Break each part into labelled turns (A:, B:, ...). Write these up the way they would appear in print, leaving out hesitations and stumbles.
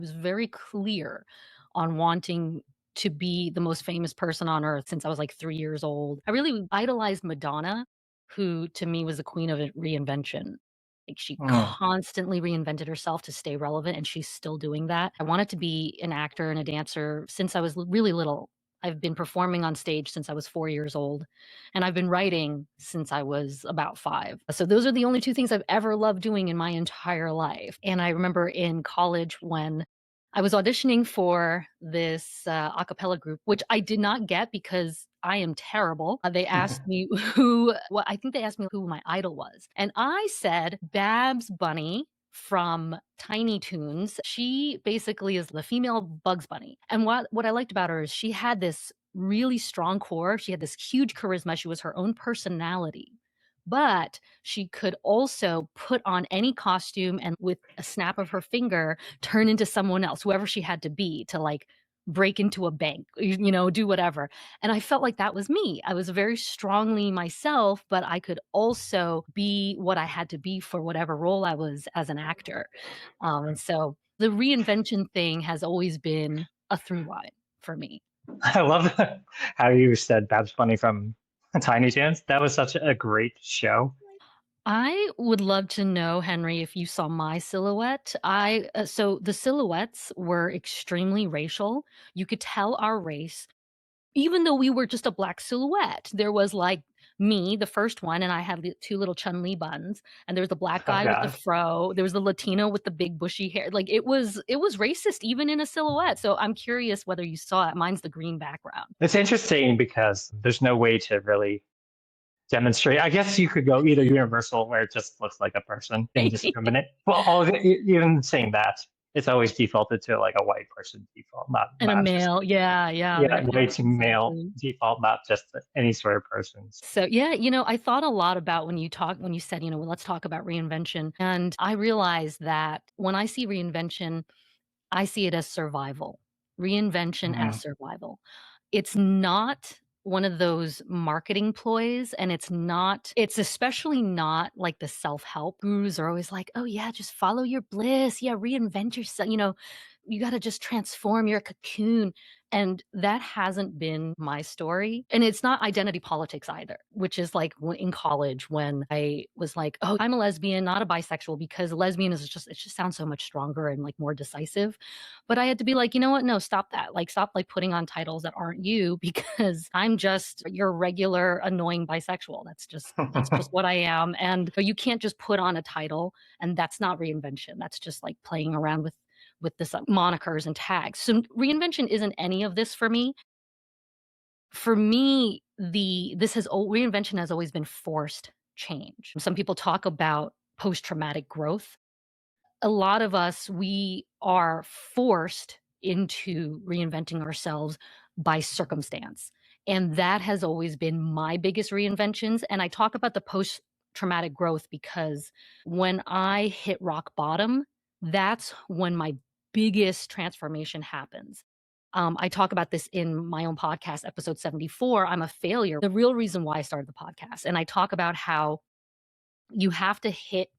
A: was very clear on wanting to be the most famous person on earth since I was like 3 years old. I really idolized Madonna, who to me was the queen of reinvention. Like, she
B: Mm.
A: constantly reinvented herself to stay relevant, and she's still doing that. I wanted to be an actor and a dancer since I was really little. I've been performing on stage since I was 4 years old, and I've been writing since I was about 5. So those are the only 2 things I've ever loved doing in my entire life. And I remember in college when I was auditioning for this, a cappella group, which I did not get because I am terrible. They asked me I think they asked me who my idol was, and I said Babs Bunny from Tiny Toons. She basically is the female Bugs Bunny, and what I liked about her is she had this really strong core, she had this huge charisma, she was her own personality, but she could also put on any costume and with a snap of her finger turn into someone else, whoever she had to be to, like, break into a bank, do whatever. And I felt like that was me. I was very strongly myself, but I could also be what I had to be for whatever role I was as an actor. And so the reinvention thing has always been a through line for me.
B: I love how you said Babs Bunny from Tiny Toons. That was such a great show.
A: I would love to know, Henry, if you saw my silhouette. So the silhouettes were extremely racial. You could tell our race, even though we were just a black silhouette. There was like me, the first one, and I had the 2 little Chun-Li buns, and there was the black
B: Oh
A: guy with the
B: God.
A: fro, there was the Latino with the big bushy hair. Like, it was racist even in a silhouette. So I'm curious whether you saw it. Mine's the green background.
B: It's interesting because there's no way to really demonstrate. I guess you could go either universal, where it just looks like a person, indiscriminate. Well, even saying that, it's always defaulted to like a white person default,
A: And a
B: not just
A: male. Yeah, yeah,
B: yeah,
A: yeah,
B: white male
A: exactly.
B: default, not just any sort of persons.
A: So, yeah, I thought a lot about when you said, "Well, let's talk about reinvention." And I realized that when I see reinvention, I see it as survival. Reinvention as
B: Mhm.
A: survival. It's not one of those marketing ploys, and it's especially not like the self-help gurus are always like, "Oh, yeah, just follow your bliss. Yeah, reinvent yourself, you gotta just transform your cocoon." And that hasn't been my story, and it's not identity politics either, which is like in college when I was like, "Oh, I'm a lesbian, not a bisexual," because lesbian is just it just sounds so much stronger and, like, more decisive. But I had to be like, "You know what? No, stop that. Like, stop, like, putting on titles that aren't you because I'm just your regular annoying bisexual. That's just what I am, and you can't just put on a title, and that's not reinvention. That's just, like, playing around with this, monikers and tags." So reinvention isn't any of this for me. For me, the this has al reinvention has always been forced change. Some people talk about post-traumatic growth. A lot of us, we are forced into reinventing ourselves by circumstance, and that has always been my biggest reinventions. And I talk about the post traumatic growth because when I hit rock bottom, that's when my biggest transformation happens. I talk about this in my own podcast, episode 74. I'm a failure. The real reason why I started the podcast. And I talk about how you have to hit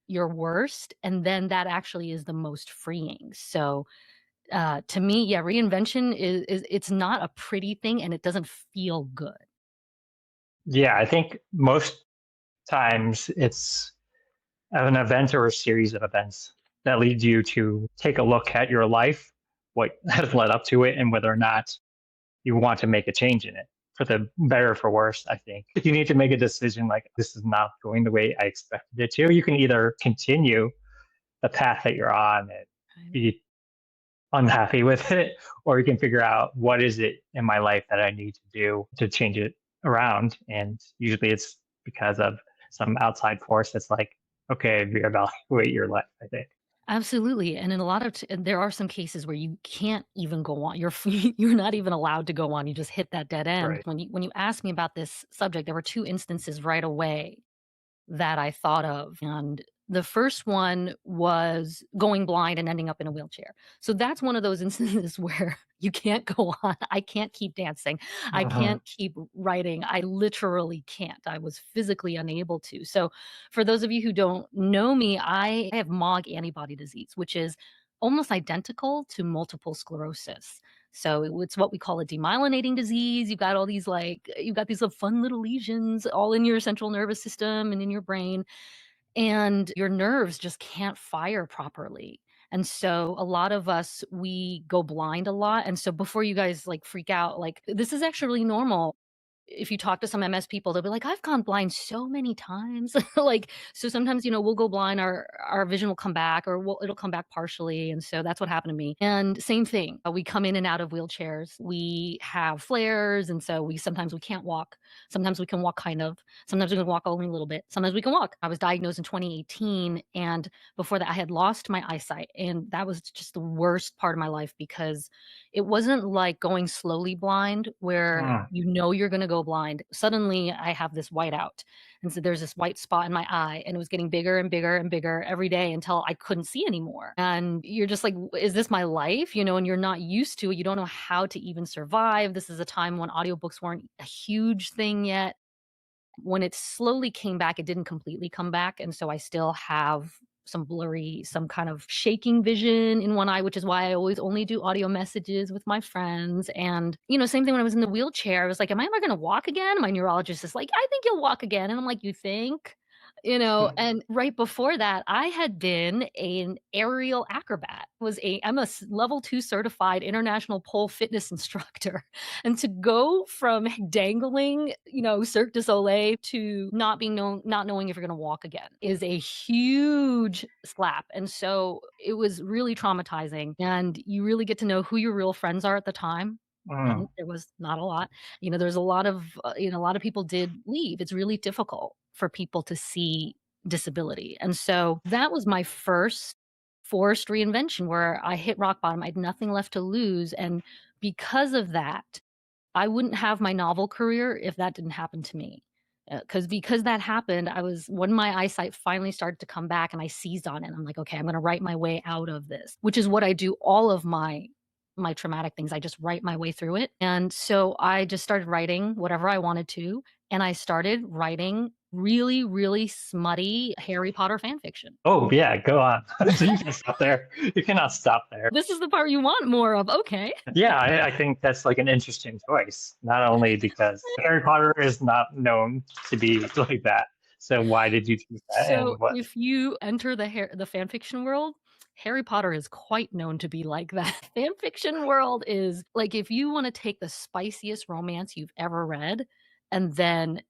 A: your worst, and then that actually is the most freeing. So, to me, yeah, reinvention is it's not a pretty thing, and it doesn't feel good.
B: Yeah, I think most times it's an event or a series of events that leads you to take a look at your life, what has led up to it, and whether or not you want to make a change in it for the better or for worse. I think if you need to make a decision like this is not going the way I expected it to, you can either continue the path that you're on and
A: Right.
B: be unhappy with it, or you can figure out what is it in my life that I need to do to change it around. And usually it's because of some outside force that's like, okay, reevaluate your life, I think.
A: Absolutely, and in a lot of and there are some cases where you can't even go on. You're not even allowed to go on. You just hit that dead end.
B: Right.
A: When you asked me about this subject, there were 2 instances right away that I thought of. And the first one was going blind and ending up in a wheelchair. So that's one of those instances where you can't go on. I can't keep dancing. I
B: Uh-huh.
A: can't keep writing. I literally can't. I was physically unable to. So for those of you who don't know me, I have MOG antibody disease, which is almost identical to multiple sclerosis. So it's what we call a demyelinating disease. You've got these little fun little lesions all in your central nervous system and in your brain, and your nerves just can't fire properly. And so a lot of us, we go blind a lot. And so before you guys like freak out, like this is actually really normal. If you talk to some MS people, they'll be like, "I've gone blind so many times." Like, so sometimes, we'll go blind, our vision will come back, or it'll come back partially, and so that's what happened to me. And same thing, we come in and out of wheelchairs. We have flares, and so we can't walk. Sometimes we can walk kind of. Sometimes we can walk only a little bit. Sometimes we can walk. I was diagnosed in 2018, and before that, I had lost my eyesight, and that was just the worst part of my life because it wasn't like going slowly blind where
B: Mm,
A: you're gonna go blind. Suddenly, I have this whiteout, and so there's this white spot in my eye, and it was getting bigger and bigger and bigger every day until I couldn't see anymore. And you're just like, "Is this my life?" And you're not used to it. You don't know how to even survive. This is a time when audiobooks weren't a huge thing yet. When it slowly came back, it didn't completely come back, and so I still have some kind of shaking vision in one eye, which is why I always only do audio messages with my friends. And, same thing when I was in the wheelchair. I was like, "Am I ever gonna walk again?" My neurologist is like, "I think you'll walk again." And I'm like, "You think?"
B: mm,
A: And right before that, I had been an aerial acrobat. I'm a level 2 certified international pole fitness instructor. And to go from dangling, Cirque du Soleil to not knowing if you're gonna walk again is a huge slap. And so it was really traumatizing, and you really get to know who your real friends are at the time.
B: mm,
A: And there was not a lot. There's a lot of, a lot of people did leave. It's really difficult for people to see disability. And so that was my first forced reinvention where I hit rock bottom. I had nothing left to lose. And because of that, I wouldn't have my novel career if that didn't happen to me. Because that happened, when my eyesight finally started to come back and I seized on it, I'm like, "Okay, I'm gonna write my way out of this," which is what I do all of my traumatic things. I just write my way through it. And so I just started writing whatever I wanted to, and I started writing really, really smutty Harry Potter fan fiction.
B: oh yeah, go on. You can stop there. You cannot stop there.
A: This is the part you want more of, okay.
B: Yeah, I think that's like an interesting choice. Not only because Harry Potter is not known to be like that. So why did you choose that?
A: So,
B: And what?
A: if you enter the fan fiction world, Harry Potter is quite known to be like that. Fan fiction world is like, if you wanna take the spiciest romance you've ever read and then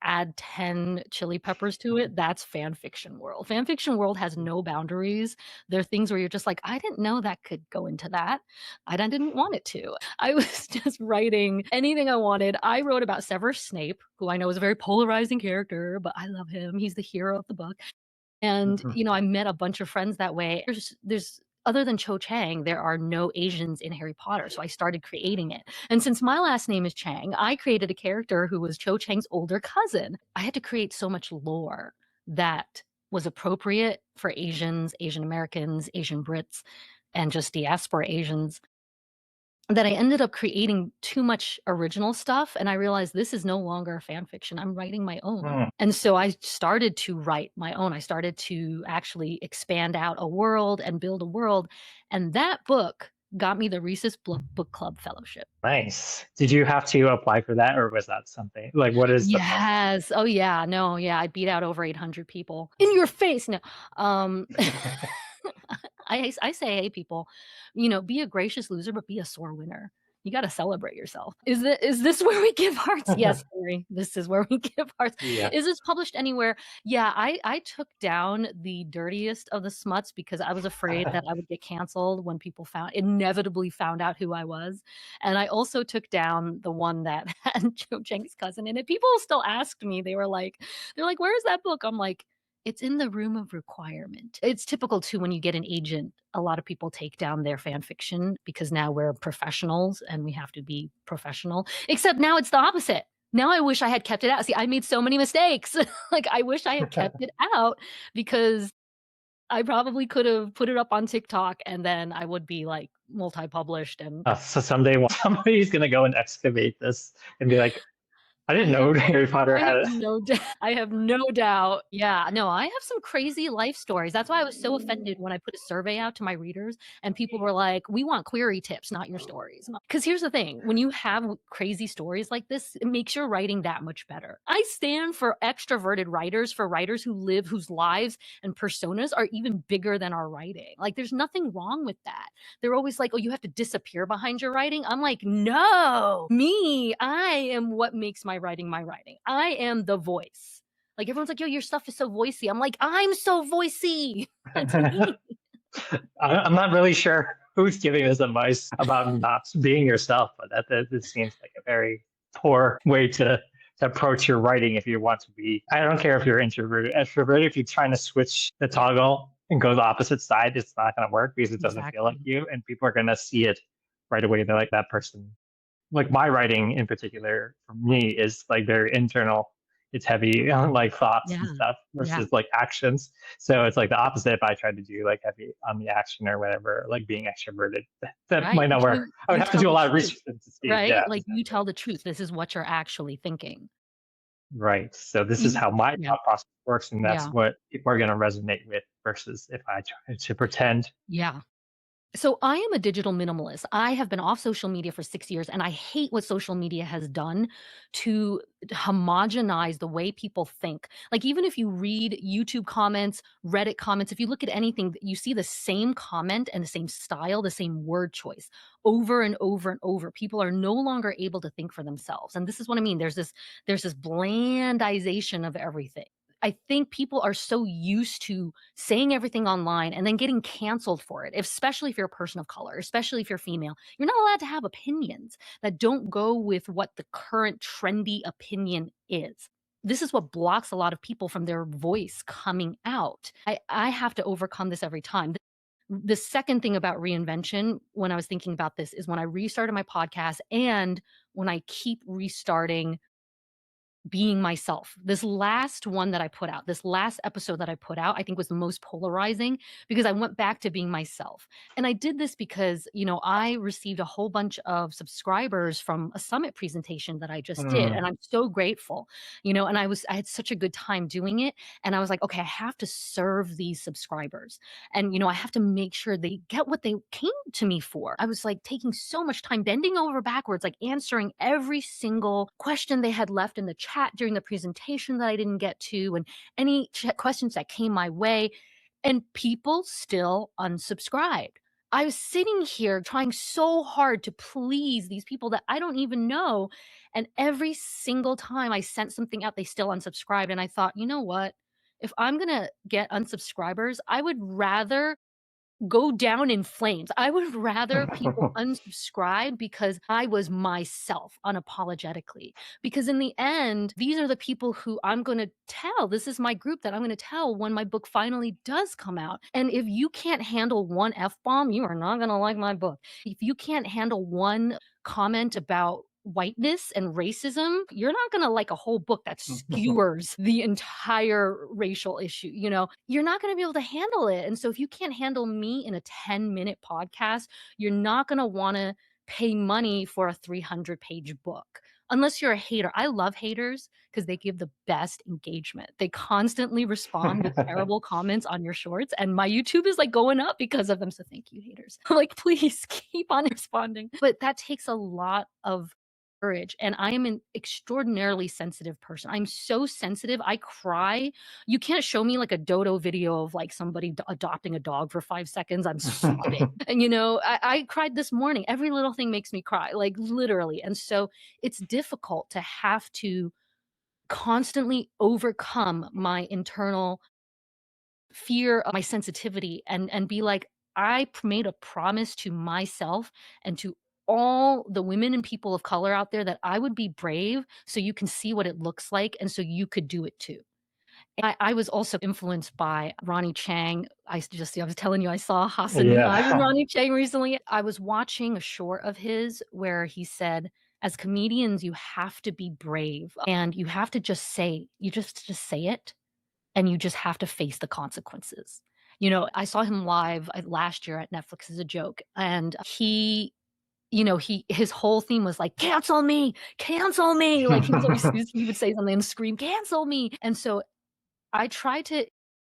A: add 10 chili peppers to it, that's fan fiction world. Fan fiction world has no boundaries. There are things where you're just like, "I didn't know that could go into that. Didn't want it to." I was just writing anything I wanted. I wrote about Severus Snape, who I know is a very polarizing character, but I love him. He's the hero of the book. And,
B: Mhm.
A: I met a bunch of friends that way. There's other than Cho Chang, there are no Asians in Harry Potter, so I started creating it. And since my last name is Chang, I created a character who was Cho Chang's older cousin. I had to create so much lore that was appropriate for Asians, Asian Americans, Asian Brits, and just diaspora Asians, that I ended up creating too much original stuff, and I realized this is no longer fan fiction, I'm writing my own.
B: Mm.
A: And so I started to write my own. I started to actually expand out a world and build a world, and that book got me the Reese's Book Club Fellowship.
B: Nice. Did you have to apply for that, or was that something like what is the process?
A: Yes. Oh, yeah. No, yeah, I beat out over 800 people. In your face, no. Um, I say, "Hey, people, be a gracious loser, but be a sore winner. You gotta celebrate yourself." Is this where we give hearts? Yes, Mary, this is where we give hearts.
B: Yeah.
A: Is this published anywhere? Yeah, I took down the dirtiest of the smuts because I was afraid that I would get canceled when people inevitably found out who I was, and I also took down the one that had Cho Chang's cousin in it. People still asked me, they're like, "Where is that book?" I'm like, it's in the room of requirement. It's typical too when you get an agent, a lot of people take down their fan fiction because now we're professionals and we have to be professional. Except now it's the opposite. Now I wish I had kept it out. See, I made so many mistakes. Like I wish I had kept it out because I probably could have put it up on TikTok and then I would be like multi-published and
B: So someday somebody's gonna go and excavate this and be like, I
A: I
B: didn't
A: have
B: know Harry Potter
A: I have
B: had.
A: no doubt. I have no doubt. Yeah, no, I have some crazy life stories. That's why I was so offended when I put a survey out to my readers and people were like, "We want query tips, not your stories." Because here's the thing, when you have crazy stories like this, it makes your writing that much better. I stand for extroverted writers, for writers who live whose lives and personas are even bigger than our writing. Like, there's nothing wrong with that. They're always like, "Oh, you have to disappear behind your writing." I'm like, "No, me, I am what makes my writing my writing. I am the voice." Like everyone's like, "Yo, your stuff is so voicey." I'm like, "I'm so voicey." That's me.
B: I'm not really sure who's giving this advice about not being yourself, but that this seems like a very poor way to approach your writing if you want to be. I don't care if you're introverted, extroverted. If you're trying to switch the toggle and go the opposite side, it's not going to work because it doesn't feel like
A: Exactly.
B: you, and people are going to see it right away. They're like that person. Like my writing in particular for me is like very internal. It's heavy on like thoughts and
A: Yeah.
B: stuff
A: Yeah.
B: versus like actions. So it's like the opposite if I tried to do like heavy on the action or whatever, like being extroverted. That
A: Right?
B: might not
A: But
B: work. I would
A: you
B: have to
A: tell
B: do a
A: the
B: lot of
A: truth,
B: research to see.
A: right?
B: Yeah,
A: Like you
B: exactly.
A: tell the truth. This is what you're actually thinking.
B: Right. So this is
A: You
B: how my
A: Yeah.
B: thought process works, and that's
A: Yeah.
B: what people are going to resonate with versus if I try to pretend.
A: Yeah. So I am a digital minimalist. I have been off social media for 6 years, and I hate what social media has done to homogenize the way people think. Like, even if you read YouTube comments, Reddit comments, if you look at anything, you see the same comment and the same style, the same word choice over and over and over. People are no longer able to think for themselves, and this is what I mean. There's this blandization of everything. I think people are so used to saying everything online and then getting canceled for it, especially if you're a person of color, especially if you're female. You're not allowed to have opinions that don't go with what the current trendy opinion is. This is what blocks a lot of people from their voice coming out. I have to overcome this every time. The second thing about reinvention, when I was thinking about this, is when I restarted my podcast and when I keep restarting being myself. This last one that I put out, this last episode that I put out, I think was the most polarizing because I went back to being myself. And I did this because, I received a whole bunch of subscribers from a summit presentation that I just did.
B: Mm.
A: And I'm so grateful, and I had such a good time doing it. And I was like, okay, I have to serve these subscribers. And, I have to make sure they get what they came to me for. I was like taking so much time bending over backwards, like answering every single question they had left in the chat during the presentation that I didn't get to, and any questions that came my way. And people still unsubscribed. I was sitting here trying so hard to please these people that I don't even know. And every single time I sent something out, they still unsubscribed. And I thought, you know what? If I'm going to get unsubscribers, I would rather go down in flames. I would rather people unsubscribe because I was myself unapologetically. Because in the end, these are the people who I'm going to tell. This is my group that I'm going to tell when my book finally does come out. And if you can't handle one F bomb, you are not going to like my book. If you can't handle one comment about whiteness and racism, you're not going to like a whole book that skewers the entire racial issue. You're not going to be able to handle it. And so if you can't handle me in a 10-minute podcast, you're not going to want to pay money for a 300-page book. Unless you're a hater. I love haters because they give the best engagement. They constantly respond with terrible comments on your shorts, and my YouTube is like going up because of them. So thank you, haters. Like, please keep on responding. But that takes a lot of courage, and I am an extraordinarily sensitive person. I'm so sensitive. I cry. You can't show me like a dodo video of like somebody adopting a dog for 5 seconds. I'm sobbing. And I cried this morning. Every little thing makes me cry, like literally. And so it's difficult to have to constantly overcome my internal fear of my sensitivity and be like, made a promise to myself and to all the women and people of color out there that I would be brave so you can see what it looks like and so you could do it too. I was also influenced by Ronny Chang. I was telling you I saw Hassan Minhaj with
B: Yeah.
A: Ronny Chang recently. I was watching a short of his where he said, as comedians, you have to be brave and you have to just say it, and you just have to face the consequences. I saw him live last year at Netflix as a joke, and he his whole theme was like, cancel me. Like he was always he would say something and scream, cancel me. And so I try to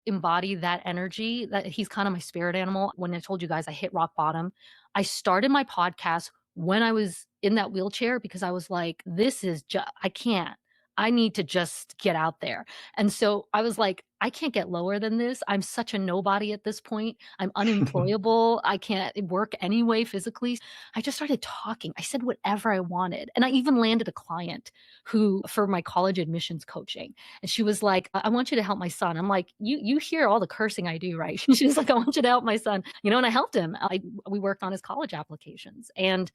A: embody that energy. That he's kind of my spirit animal. When I told you guys I hit rock bottom, I started my podcast when I was in that wheelchair because I was like, this is just, I can't. I need to just get out there. And so I was like, I can't get lower than this. I'm such a nobody at this point. I'm unemployable. I can't work anyway physically. I just started talking. I said whatever I wanted. And I even landed a client who, for my college admissions coaching, and she was like, I want you to help my son. I'm like, you hear all the cursing I do, right? She's like, I want you to help my son. And I helped him. We worked on his college applications. And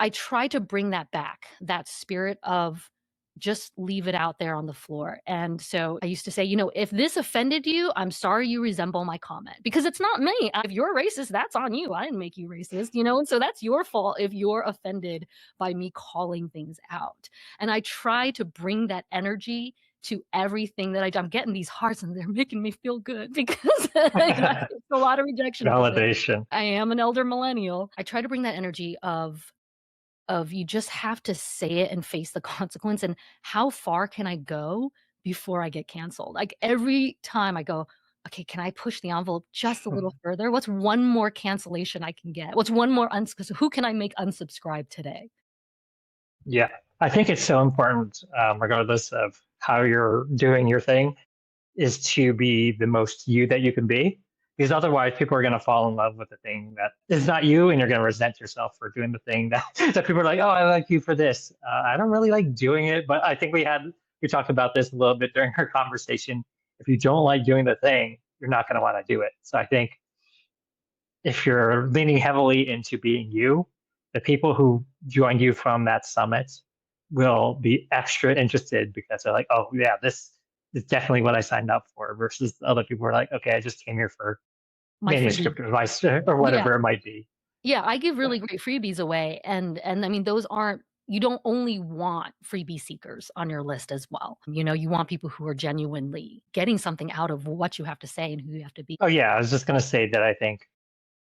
A: I try to bring that back, that spirit of just leave it out there on the floor. And so I used to say, if this offended you, I'm sorry you resemble my comment because it's not me. If you're racist, that's on you. I didn't make you racist. And so that's your fault if you're offended by me calling things out. And I try to bring that energy to everything that I do. I'm getting these hearts and they're making me feel good because it's a lot of rejection from it.
B: Validation.
A: I am an elder millennial. I try to bring that energy of you just have to say it and face the consequence, and how far can I go before I get canceled? Like, every time I go, "Okay, can I push the envelope just a little further? What's one more cancellation I can get? What's one more who can I make unsubscribe today?"
B: Yeah. I think it's so important, regardless of how you're doing your thing, is to be the most you that you can be. Because otherwise, people are going to fall in love with the thing that is not you, and you're going to resent yourself for doing the thing that, that people are like, oh, I like you for this. I don't really like doing it, but I think we talked about this a little bit during our conversation. If you don't like doing the thing, you're not going to want to do it. So I think if you're leaning heavily into being you, the people who join you from that summit will be extra interested because they're like, oh, yeah, this is definitely what I signed up for, versus the other people who are like, okay, I just came here for
A: My freebie.
B: manuscript advice or
A: Yeah.
B: whatever it might be.
A: Yeah, I give really great freebies away, and I mean, those aren't you don't only want freebie seekers on your list as well. You want people who are genuinely getting something out of what you have to say and who you have to be.
B: Oh, yeah, I was just going to say that I think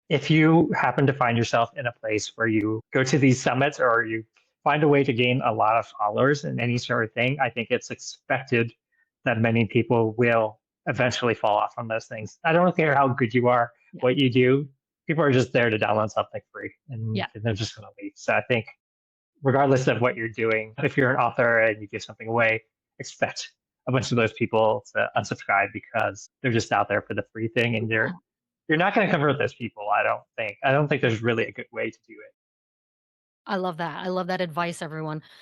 B: if you happen to find yourself in a place where you go to these summits or you find a way to gain a lot of followers in any sort of thing, I think it's expected that many people will eventually fall off on those things. I don't care how good you are,
A: Yeah.
B: what you do. People are just there to download something free and
A: Yeah.
B: they're just going to leave. So I think, regardless of what you're doing, if you're an author and you give something away, expect a bunch of those people to unsubscribe because they're just out there for the free thing, and you're not going to convert those people. I don't think. I don't think there's really a good way to do it.
A: I love that. I love that advice, everyone.